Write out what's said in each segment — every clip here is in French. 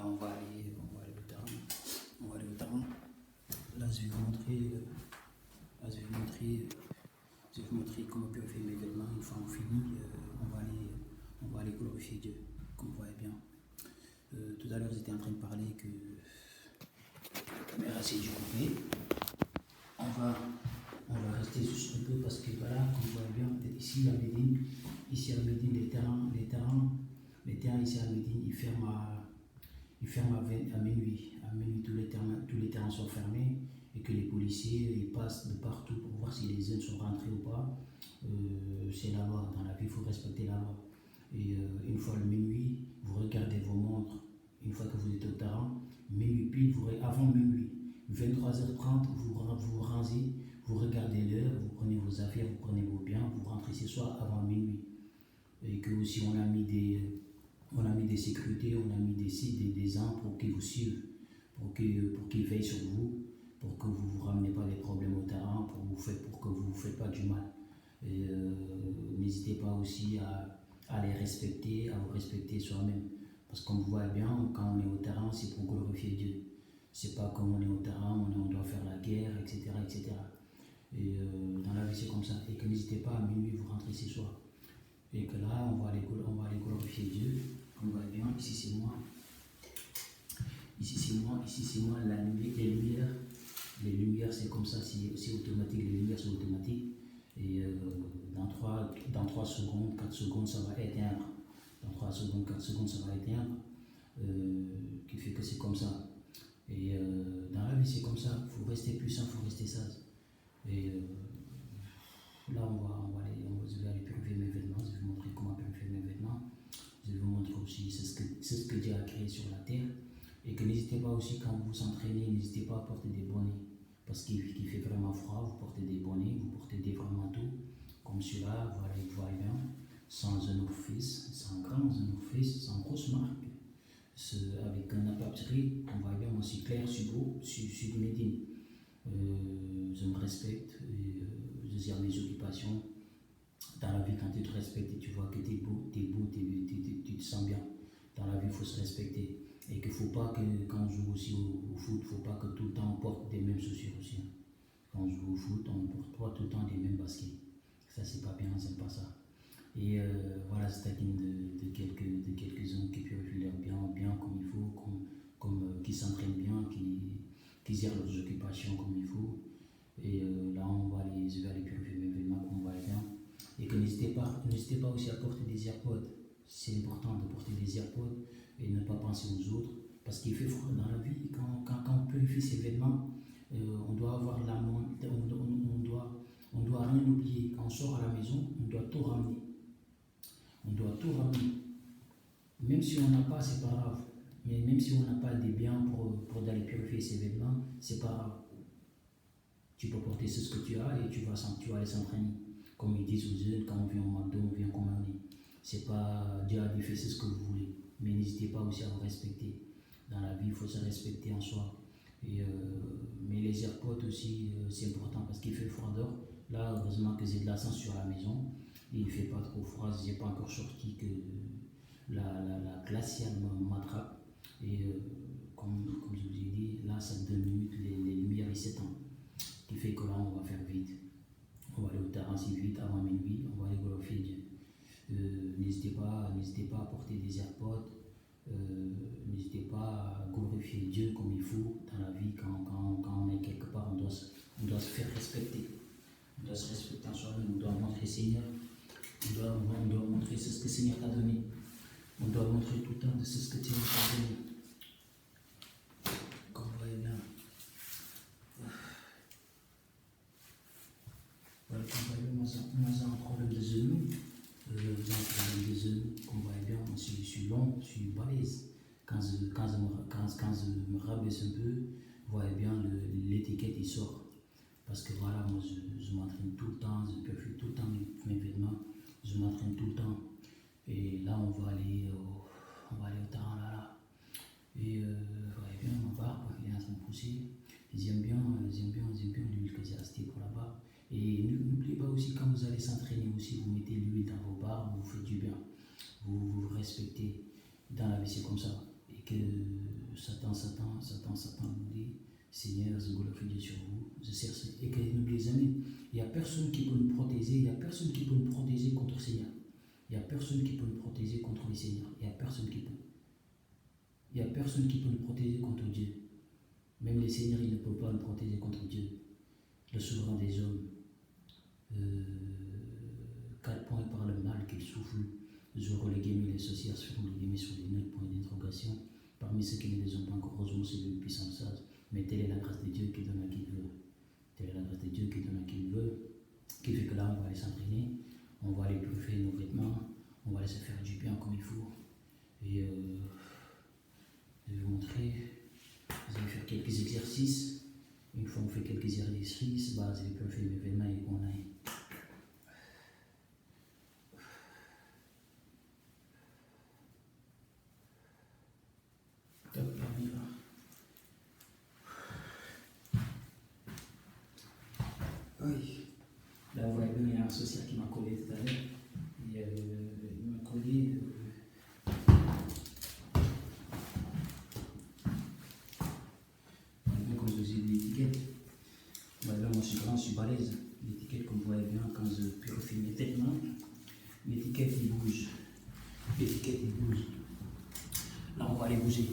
on va aller au terrain. On va aller au terrain. Là, je vais vous montrer, comment purifier mes vêtements. Une fois on finit, on va aller glorifier Dieu, comme vous voyez bien. Tout à l'heure, j'étais en train de parler que la caméra s'est découpée. On va rester juste un peu parce que voilà, comme vous voyez bien, ici à Médine, les terrains ici à Médine, ils ferment à minuit. À minuit, tous les terrains sont fermés et que les policiers ils passent de partout pour voir si les jeunes sont rentrés ou pas. C'est la loi. Dans la vie, il faut respecter la loi. Et une fois le minuit, vous regardez vos montres. Une fois que vous êtes au terrain, minuit pile, avant minuit, 23h30, vous rangez, vous regardez l'heure, vous prenez vos affaires, vous prenez vos biens, vous rentrez ce soir avant minuit. Et que aussi on a mis des sécurités, on a mis des gens pour qu'ils vous suivent, pour qu'ils veillent sur vous, pour que vous ne vous ramenez pas des problèmes au terrain, pour que vous ne vous faites pas du mal. Et n'hésitez pas aussi à les respecter, à vous respecter soi-même. Parce qu'on voit bien, quand on est au terrain, c'est pour glorifier Dieu. C'est pas comme on est au terrain, on doit faire la guerre, etc. etc. Et dans la vie, c'est comme ça. Et que n'hésitez pas, à minuit, vous rentrez ce soir. Et que là, on va aller glorifier Dieu. On va bien, ici c'est moi. Ici c'est moi, les lumières c'est comme ça, c'est automatique, les lumières sont automatiques. Et dans 3 secondes, 4 secondes, ça va éteindre. Dans 3 secondes, 4 secondes, ça va éteindre. Qui fait que c'est comme ça. Et dans la vie, c'est comme ça. Il faut rester puissant, il faut rester sage. Et là, je vais aller purifier mes vêtements. Je vais vous montrer comment purifier mes vêtements. Je vais vous montrer aussi c'est ce que Dieu a créé sur la terre. Et que n'hésitez pas aussi, quand vous vous entraînez, n'hésitez pas à porter des bonnets. Parce qu'il fait vraiment froid, vous portez des bonnets, vous portez des vrais manteaux. Comme celui-là, voilà, vous voyez bien. Sans un office, sans grand office, sans grosse marque. Avec un aperçu, on voit bien, moi je suis clair, je suis beau, je suis de Médine. Je me respecte, je gère mes occupations. Dans la vie, quand tu te respectes et tu vois que tu es beau, tu te sens bien. Dans la vie, il faut se respecter. Et qu'il ne faut pas que, quand on joue aussi au foot, il ne faut pas que tout le temps on porte des mêmes chaussures aussi. Quand on joue au foot, on ne porte pas tout le temps les mêmes baskets. Ça, c'est pas bien, j'aime pas ça. Et voilà, c'est de quelques-uns qui purifient leur bien comme il faut, qui s'entraînent bien, qui gèrent leurs occupations comme il faut. Et là, je vais aller purifier mes vêtements comme on va bien. Et que n'hésitez pas aussi à porter des AirPods. C'est important de porter des AirPods et ne pas penser aux autres. Parce qu'il fait froid dans la vie. Quand on purifie ses vêtements, on doit avoir on doit rien oublier. Quand on sort à la maison, on doit tout ramener. On doit tout ramener. Même si on n'a pas, c'est pas grave. Mais même si on n'a pas des biens pour aller purifier ses vêtements, c'est pas grave. Tu peux porter ce que tu as et tu vas aller s'entraîner. Comme ils disent aux jeunes, quand on vient au McDo, on vient comme on est. C'est pas Dieu a dit fait ce que vous voulez. Mais n'hésitez pas aussi à vous respecter. Dans la vie, il faut se respecter en soi. Et, mais les AirPods aussi, c'est important parce qu'il fait froid dehors. Là, heureusement que j'ai de la chance sur la maison. Et il ne fait pas trop froid. Je n'ai pas encore sorti que la glaciale m'attrape. Et comme je vous ai dit, là, ça 2 minutes, les lumières, ils s'étendent. Ce qui fait que là, on va faire vite. On va aller au terrain si vite, avant minuit, on va aller glorifier Dieu. N'hésitez pas à porter des AirPods. N'hésitez pas à glorifier Dieu comme il faut dans la vie. Quand on est quelque part, on doit se faire respecter. On doit se respecter en soi-même. On doit montrer Seigneur. On doit montrer ce que le Seigneur t'a donné. On doit montrer tout le temps de ce que tu as donné. Comme vous voyez bien. Voilà, comme vous voyez, moi j'ai un problème de genou. Comme vous voyez bien, je suis long, je suis balèze. Quand je me rabaisse un peu, vous voyez bien, l'étiquette il sort. Parce que voilà, moi je m'entraîne tout le temps, je purifie tout le temps mes vêtements, je m'entraîne tout le temps. Et là, on va aller au terrain là. Et vous voyez bien, ma barbe, il est en train de pousser. J'aime bien l'huile que j'ai achetée pour la barbe. Et n'oubliez pas aussi, quand vous allez s'entraîner aussi, vous mettez l'huile dans vos barbes, vous faites du bien. Vous respectez. Dans la vie, c'est comme ça. Et que Satan nous dit, Seigneur, je glorifie Dieu sur vous, je cherche, et que n'oubliez jamais, il n'y a personne qui peut nous protéger, il n'y a personne qui peut nous protéger contre le Seigneur. Il n'y a personne qui peut nous protéger contre le Seigneur. Il n'y a personne qui peut. Il n'y a personne qui peut nous protéger contre Dieu. Même les seigneurs, ils ne peuvent pas nous protéger contre Dieu. Le souverain des hommes, 4 points par le mal qu'il souffle, Zoro les guillemets, les sorcières seront les guillemets sur les 9 points d'interrogation. Parmi ceux qui ne les ont pas encore, heureusement, c'est le puissant sage. Mais telle est la grâce de Dieu qui donne à qui il veut. Telle est la grâce de Dieu qui donne à qui il veut. Qui fait que là, on va aller s'entraîner, on va aller purifier nos vêtements, on va aller se faire du bien comme il faut. Et je vais vous montrer, vous allez faire quelques exercices. Une fois on fait quelques exercices, je vais purifier mes vêtements et qu'on aille. Top, on y va. Oui. Là, vous voyez bien, il y a un social qui m'a collé tout à l'heure. Il m'a collé. Comme je vous ai dit, l'étiquette. Là, moi, je suis grand, je suis balèze. L'étiquette, comme vous voyez bien, quand je purifie mes vêtements, l'étiquette, il bouge. L'étiquette, il bouge. Là, on va aller bouger.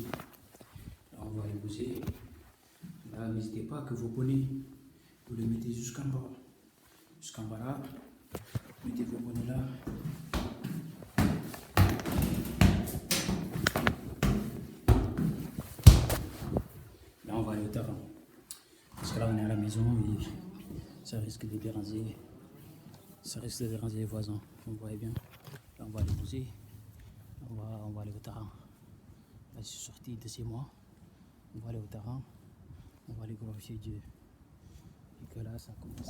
Là, n'hésitez pas que vos bonnets, vous les mettez jusqu'en bas. Jusqu'en bas là. Mettez vos bonnets là. Là, on va aller au terrain. Parce que là, on est à la maison et ça risque de déranger. Ça risque de déranger les voisins. Vous voyez bien. Là, on va aller bouger. On va aller au terrain. Là, je suis sorti de chez moi. On va aller au terrain. On va aller glorifier Dieu. Et que là, ça commence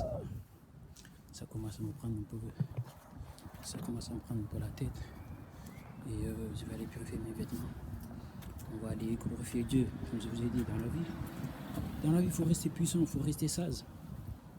à me prendre un peu. Ça commence à me prendre un peu la tête. Et je vais aller purifier mes vêtements. On va aller glorifier Dieu. Comme je vous ai dit, dans la vie, il faut rester puissant, il faut rester sage.